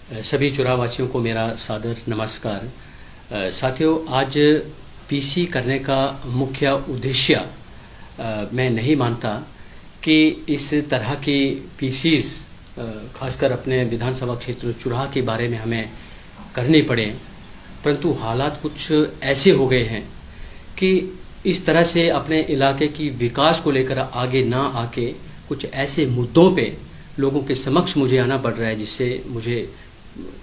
सभी चुरावासियों को मेरा सादर नमस्कार। साथियों, आज पीसी करने का मुख्य उद्देश्य मैं नहीं मानता कि इस तरह की पीसीज खासकर अपने विधानसभा क्षेत्र चुराह के बारे में हमें करनी पड़े, परंतु हालात कुछ ऐसे हो गए हैं कि इस तरह से अपने इलाके की विकास को लेकर आगे ना आके कुछ ऐसे मुद्दों पे लोगों के समक्ष मुझे आना पड़ रहा है जिससे मुझे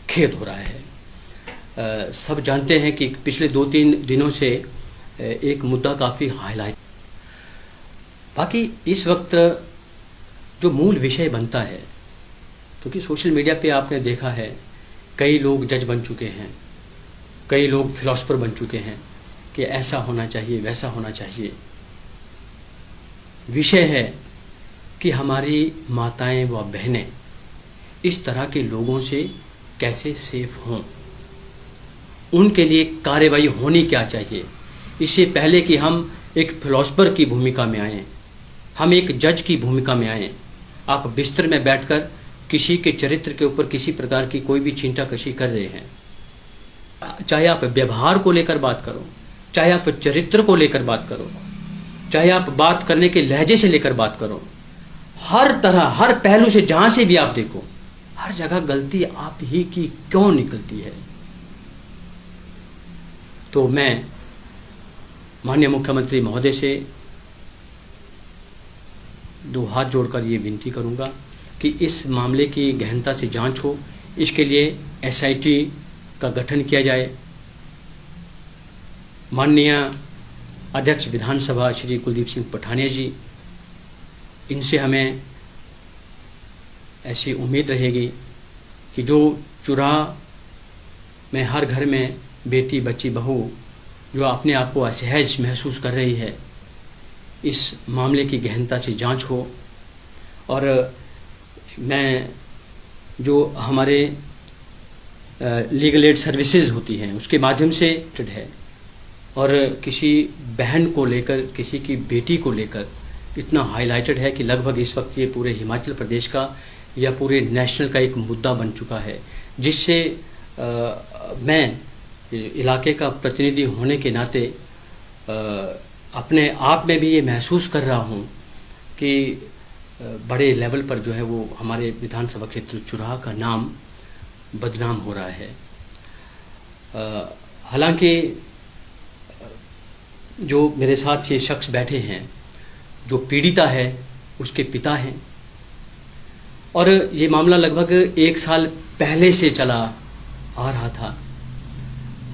खेद हो रहा है। सब जानते हैं कि पिछले 2-3 दिनों से एक मुद्दा काफ़ी हाईलाइट, बाकी इस वक्त जो मूल विषय बनता है, क्योंकि सोशल मीडिया पे आपने देखा है कई लोग जज बन चुके हैं, कई लोग फिलोसफर बन चुके हैं कि ऐसा होना चाहिए, वैसा होना चाहिए। विषय है कि हमारी माताएं व बहनें इस तरह के लोगों से कैसे सेफ हों, उनके लिए कार्रवाई होनी क्या चाहिए। इससे पहले कि हम एक फिलोसफर की भूमिका में आएँ, हम एक जज की भूमिका में आएँ, आप बिस्तर में बैठकर किसी के चरित्र के ऊपर किसी प्रकार की कोई भी छींटाकशी कर रहे हैं, चाहे आप व्यवहार को लेकर बात करो, चाहे आप चरित्र को लेकर बात करो, चाहे आप बात करने के लहजे से लेकर बात करो, हर तरह हर पहलू से जहां से भी आप देखो, हर जगह गलती आप ही की क्यों निकलती है। तो मैं माननीय मुख्यमंत्री महोदय से 2 हाथ जोड़कर ये विनती करूंगा कि इस मामले की गहनता से जांच हो, इसके लिए एसआईटी का गठन किया जाए। माननीय अध्यक्ष विधानसभा श्री कुलदीप सिंह पठानिया जी, इनसे हमें ऐसी उम्मीद रहेगी कि जो चुराह में हर घर में बेटी बच्ची बहू जो अपने आप को असहज महसूस कर रही है, इस मामले की गहनता से जांच हो। और मैं जो हमारे लीगल एड सर्विसेज होती हैं उसके माध्यम से है, और किसी बहन को लेकर, किसी की बेटी को लेकर इतना हाईलाइटेड है कि लगभग इस वक्त ये पूरे हिमाचल प्रदेश का या पूरे नेशनल का एक मुद्दा बन चुका है, जिससे मैं इलाके का प्रतिनिधि होने के नाते अपने आप में भी ये महसूस कर रहा हूँ कि बड़े लेवल पर जो है वो हमारे विधानसभा क्षेत्र चुराह का नाम बदनाम हो रहा है। हालांकि जो मेरे साथ ये शख्स बैठे हैं, जो पीड़िता है उसके पिता हैं, और ये मामला लगभग 1 साल पहले से चला आ रहा था।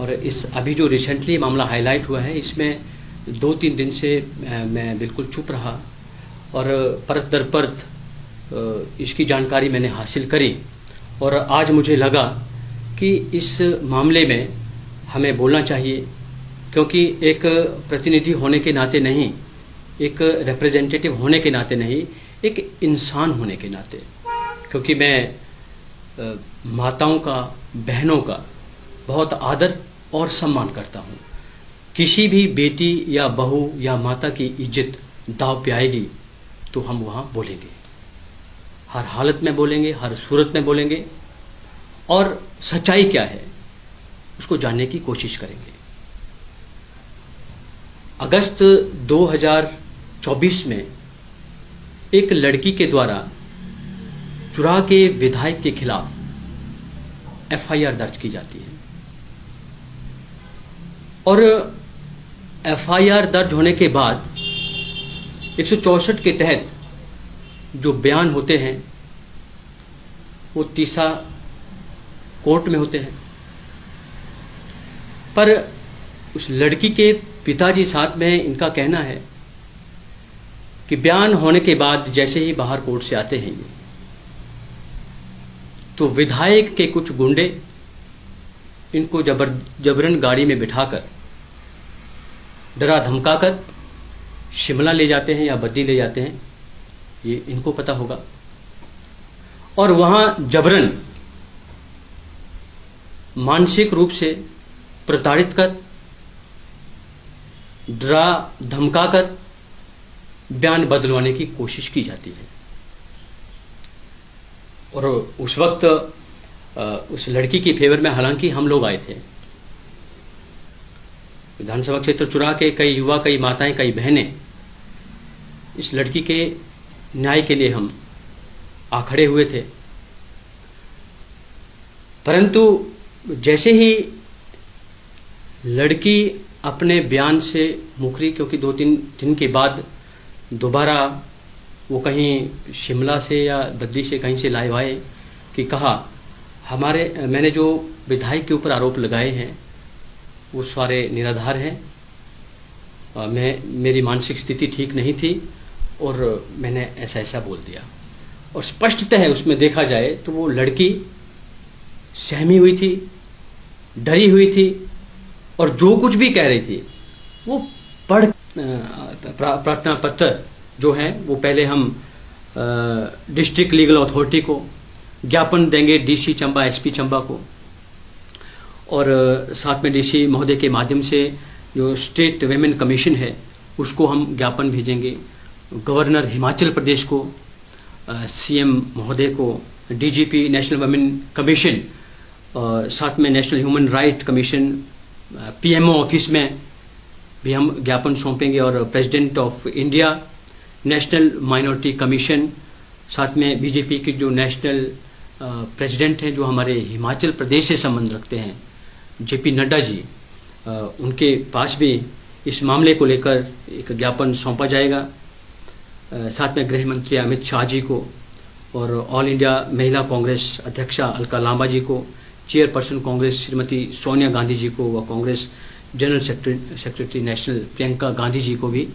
और इस अभी जो रिसेंटली मामला हाईलाइट हुआ है, इसमें 2-3 दिन से मैं बिल्कुल चुप रहा, और परत दर परत इसकी जानकारी मैंने हासिल करी, और आज मुझे लगा कि इस मामले में हमें बोलना चाहिए, क्योंकि एक प्रतिनिधि होने के नाते नहीं, एक रिप्रेजेंटेटिव होने के नाते नहीं, एक इंसान होने के नाते, क्योंकि मैं माताओं का, बहनों का बहुत आदर और सम्मान करता हूँ। किसी भी बेटी या बहू या माता की इज्जत दांव पे आएगी तो हम वहाँ बोलेंगे, हर हालत में बोलेंगे, हर सूरत में बोलेंगे, और सच्चाई क्या है उसको जानने की कोशिश करेंगे। अगस्त 2024 में एक लड़की के द्वारा चुराह के विधायक के खिलाफ एफआईआर दर्ज की जाती है, और एफआईआर दर्ज होने के बाद 164 के तहत जो बयान होते हैं वो तीसरा कोर्ट में होते हैं, पर उस लड़की के पिताजी साथ में इनका कहना है कि बयान होने के बाद जैसे ही बाहर कोर्ट से आते हैं तो विधायक के कुछ गुंडे इनको जबरन गाड़ी में बिठाकर, डरा धमकाकर शिमला ले जाते हैं या बद्दी ले जाते हैं, ये इनको पता होगा, और वहां जबरन मानसिक रूप से प्रताड़ित कर, डरा धमकाकर बयान बदलवाने की कोशिश की जाती है। और उस वक्त उस लड़की के फेवर में हालांकि हम लोग आए थे। विधानसभा क्षेत्र चुरा के कई युवा, कई माताएं, कई बहनें इस लड़की के न्याय के लिए हम आ खड़े हुए थे। परंतु जैसे ही लड़की अपने बयान से मुकरी, क्योंकि 2-3 दिन के बाद दोबारा वो कहीं शिमला से या बद्दी से कहीं से लाए आए कि कहा मैंने जो विधायक के ऊपर आरोप लगाए हैं वो सारे निराधार हैं। मेरी मानसिक स्थिति ठीक नहीं थी और मैंने ऐसा ऐसा बोल दिया। और स्पष्टतः उसमें देखा जाए तो वो लड़की सहमी हुई थी, डरी हुई थी और जो कुछ भी कह रही थी वो पढ़ प्रार्थना पत्र जो है वो पहले हम डिस्ट्रिक्ट लीगल अथॉरिटी को ज्ञापन देंगे, डीसी चंबा, एसपी चंबा को, और साथ में डीसी महोदय के माध्यम से जो स्टेट वेमेन कमीशन है उसको हम ज्ञापन भेजेंगे, गवर्नर हिमाचल प्रदेश को, सीएम महोदय को, डीजीपी नेशनल वेमेन कमीशन, साथ में national human right commission, PMO office में भी हम ज्ञापन सौंपेंगे, और president of India, national minority commission, साथ में बीजेपी की जो नेशनल प्रेसिडेंट हैं जो हमारे हिमाचल प्रदेश से संबंध रखते हैं, जेपी नड्डा जी, उनके पास भी इस मामले को लेकर एक ज्ञापन सौंपा जाएगा। साथ में गृह मंत्री अमित शाह जी को और ऑल इंडिया महिला कांग्रेस अध्यक्षा अलका लांबा जी को, चेयरपर्सन कांग्रेस श्रीमती सोनिया गांधी जी को व Congress general secretary national Priyanka Gandhi ji को भी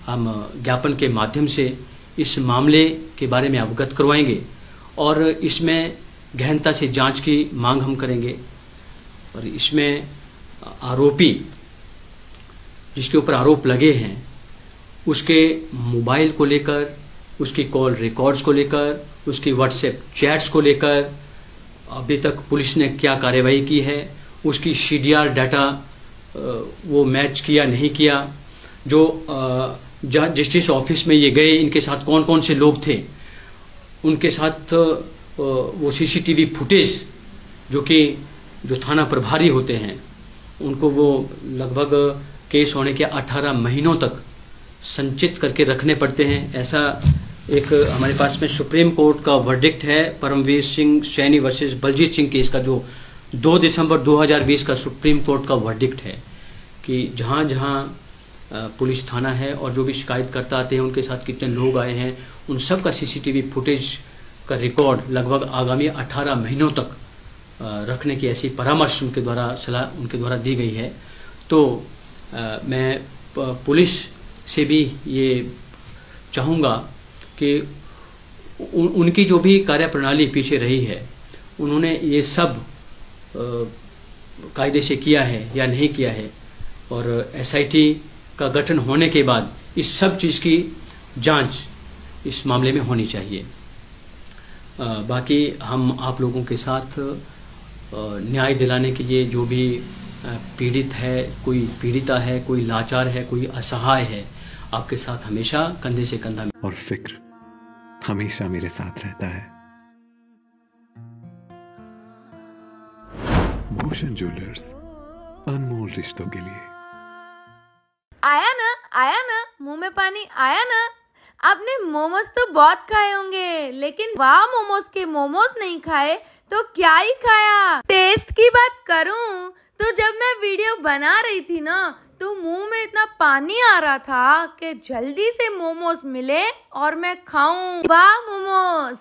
हम ज्ञापन के माध्यम से इस मामले के बारे में अवगत करवाएंगे और इसमें गहनता से जांच की मांग हम करेंगे। और इसमें आरोपी जिसके ऊपर आरोप लगे हैं उसके मोबाइल को लेकर, उसकी कॉल रिकॉर्ड्स को लेकर, उसकी व्हाट्सएप चैट्स को लेकर अभी तक पुलिस ने क्या कार्रवाई की है, उसकी सीडीआर डाटा वो मैच किया नहीं किया, जो जस्टिस ऑफिस में ये गए इनके साथ कौन कौन से लोग थे, उनके साथ वो सीसीटीवी फुटेज जो थाना प्रभारी होते हैं उनको वो लगभग केस होने के 18 महीनों तक संचित करके रखने पड़ते हैं। ऐसा एक हमारे पास में सुप्रीम कोर्ट का वर्डिक्ट है, परमवीर सिंह सैनी वर्सेस बलजीत सिंह केस का, जो 2 दिसंबर 2020 का सुप्रीम कोर्ट का वर्डिक्ट है कि जहाँ जहाँ पुलिस थाना है और जो भी शिकायत करता आते हैं उनके साथ कितने लोग आए हैं, उन सब का सीसीटीवी फुटेज का रिकॉर्ड लगभग आगामी 18 महीनों तक रखने की ऐसी परामर्श उनके द्वारा दी गई है। तो मैं पुलिस से भी ये चाहूँगा कि उनकी जो भी कार्यप्रणाली पीछे रही है उन्होंने ये सब कायदे से किया है या नहीं किया है, और एसआईटी का गठन होने के बाद इस सब चीज़ की जांच इस मामले में होनी चाहिए। बाकी हम आप लोगों के साथ न्याय दिलाने के लिए जो भी पीड़ित है, कोई पीड़िता है, कोई लाचार है, कोई असहाय है, आपके साथ हमेशा कंधे से कंधा, और फिक्र हमेशा मेरे साथ रहता है। भूषण ज्वेलर्स, अनमोल रिश्तों के लिए। आया ना मुंह में पानी आया ना। आपने मोमोज तो बहुत खाए होंगे, लेकिन वाह मोमोज के मोमोज नहीं खाए तो क्या ही खाया। टेस्ट की बात करूं तो जब मैं वीडियो बना रही थी ना तो मुंह में इतना पानी आ रहा था कि जल्दी से मोमोज मिले और मैं खाऊं। वाह मोमोज।